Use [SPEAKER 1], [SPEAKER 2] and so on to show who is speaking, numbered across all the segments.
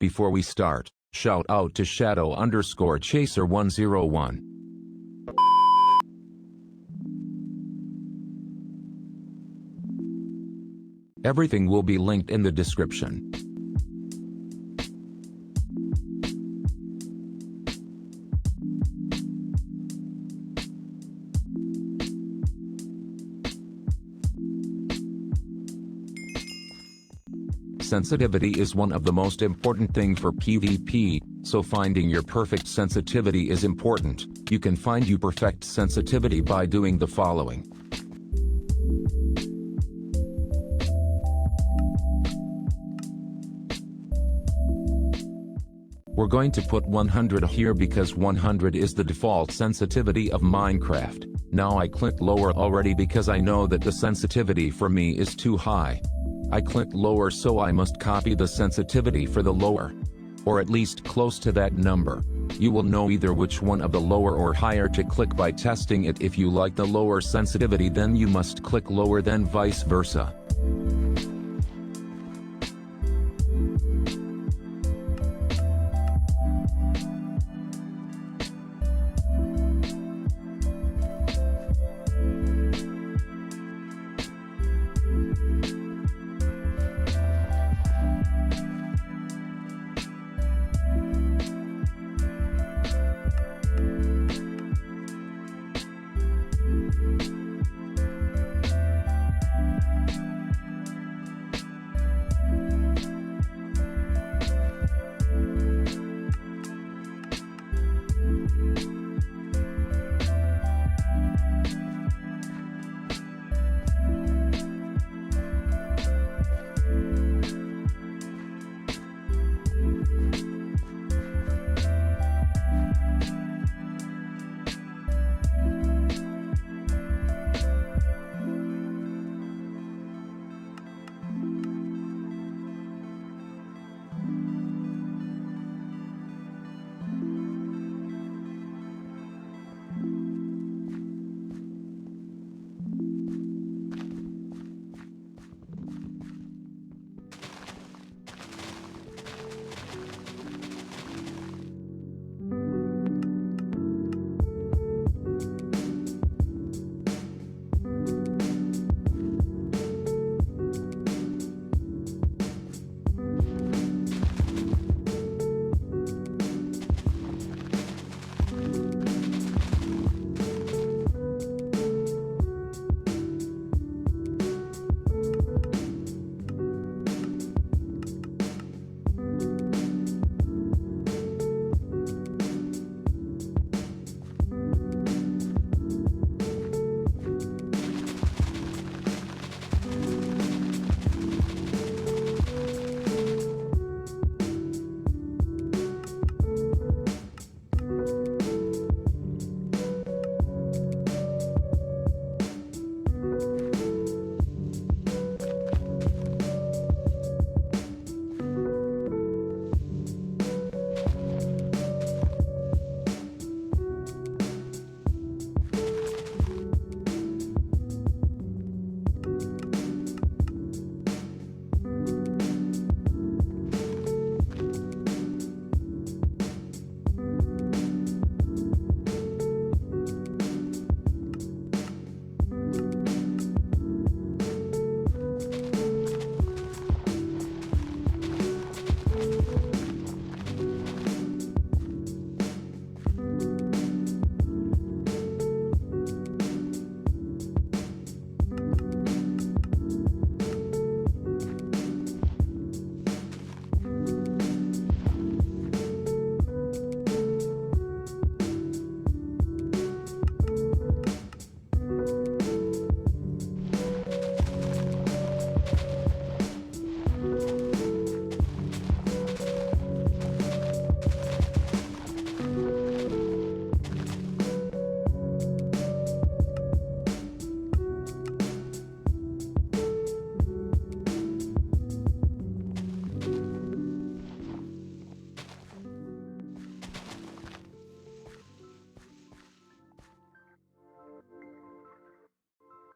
[SPEAKER 1] Before we start, shout out to Shadow_Chaser101. Everything will be linked in the description. Sensitivity is one of the most important things for PvP, so finding your perfect sensitivity is important. You can find your perfect sensitivity by doing the following. We're going to put 100 here because 100 is the default sensitivity of Minecraft. Now I click lower already because I know that the sensitivity for me is too high. I clicked lower, so I must copy the sensitivity for the lower, or at least close to that number. You will know either which one of the lower or higher to click by testing it. If you like the lower sensitivity, then you must click lower, then vice versa.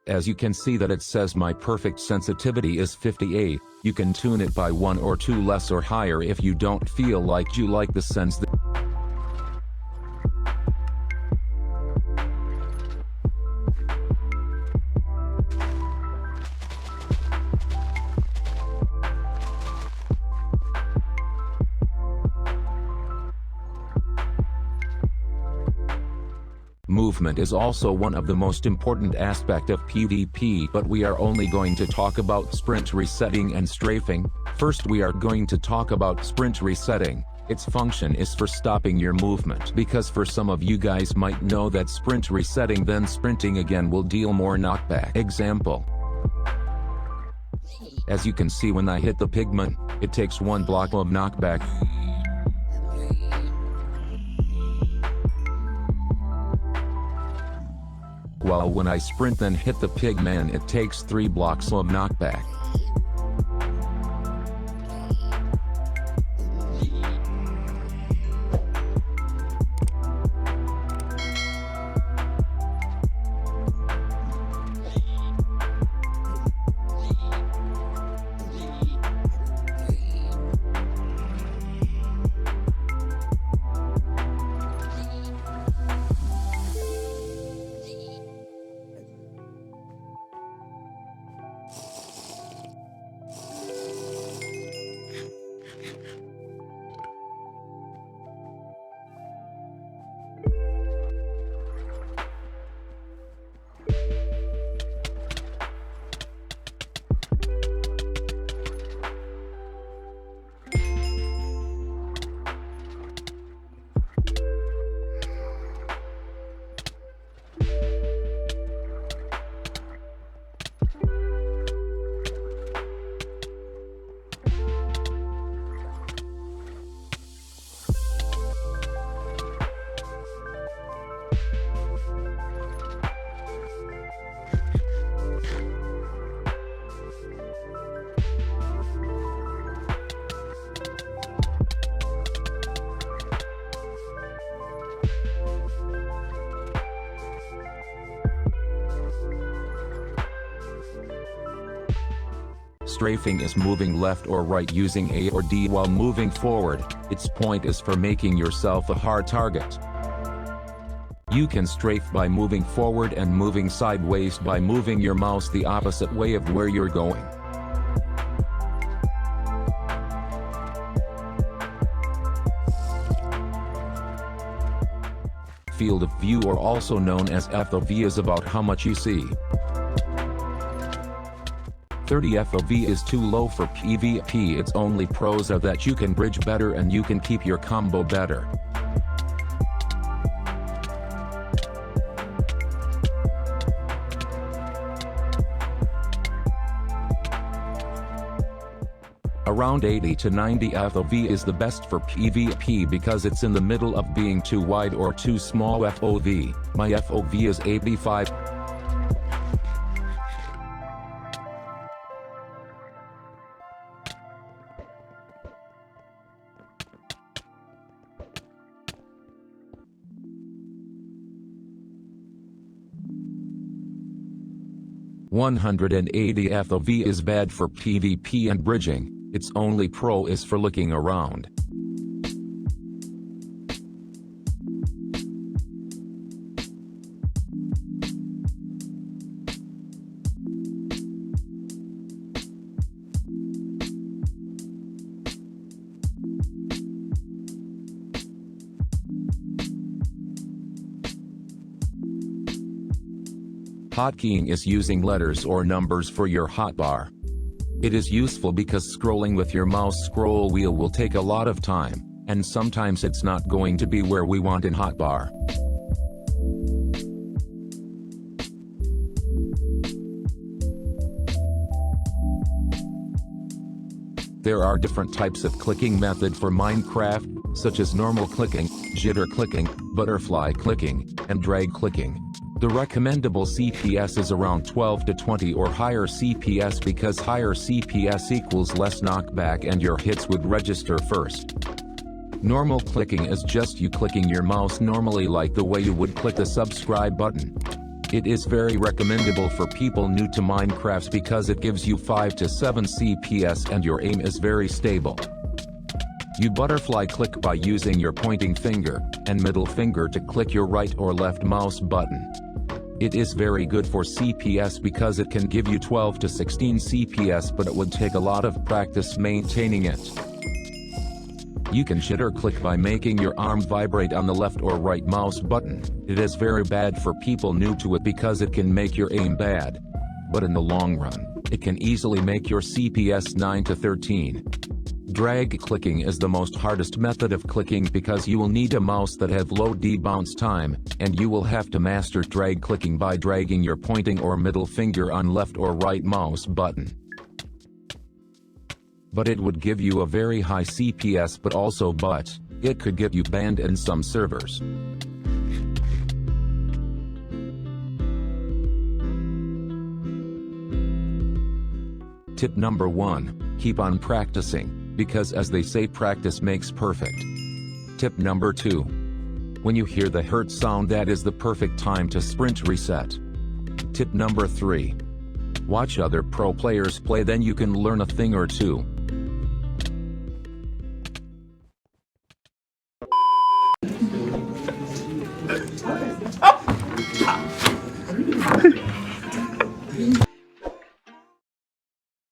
[SPEAKER 1] As you can see that it says my perfect sensitivity is 58, you can tune it by 1 or 2 less or higher if you don't feel like you like the sense. Movement is also one of the most important aspect of PvP, but we are only going to talk about sprint resetting and strafing. First we are going to talk about sprint resetting. Its function is for stopping your movement, because for some of you guys might know that sprint resetting then sprinting again will deal more knockback. Example. As you can see, when I hit the pigman, it takes 1 block of knockback. While when I sprint then hit the pigman, it takes 3 blocks of knockback. Strafing is moving left or right using A or D while moving forward. Its point is for making yourself a hard target. You can strafe by moving forward and moving sideways by moving your mouse the opposite way of where you're going. Field of view, or also known as FOV, is about how much you see. 30 FOV is too low for PvP. Its only pros are that you can bridge better and you can keep your combo better. Around 80 to 90 FOV is the best for PvP because it's in the middle of being too wide or too small FOV. My FOV is 85. (180 FOV is bad for PvP and bridging. Its only pro is for looking around. Hotkeying is using letters or numbers for your hotbar. It is useful because scrolling with your mouse scroll wheel will take a lot of time, and sometimes it's not going to be where we want in hotbar. There are different types of clicking method for Minecraft, such as normal clicking, jitter clicking, butterfly clicking, and drag clicking. The recommendable CPS is around 12 to 20 or higher CPS because higher CPS equals less knockback and your hits would register first. Normal clicking is just you clicking your mouse normally like the way you would click the subscribe button. It is very recommendable for people new to Minecraft because it gives you 5 to 7 CPS and your aim is very stable. You butterfly click by using your pointing finger and middle finger to click your right or left mouse button. It is very good for CPS because it can give you 12 to 16 CPS, but it would take a lot of practice maintaining it. You can shitter click by making your arm vibrate on the left or right mouse button. It is very bad for people new to it because it can make your aim bad. But in the long run, it can easily make your CPS 9 to 13. Drag clicking is the most hardest method of clicking because you will need a mouse that have low debounce time, and you will have to master drag clicking by dragging your pointing or middle finger on left or right mouse button. But it would give you a very high CPS, but it could get you banned in some servers. Tip number 1, keep on practicing. Because as they say, practice makes perfect. Tip number 2. When you hear the hurt sound, that is the perfect time to sprint reset. Tip number 3. Watch other pro players play, then you can learn a thing or two.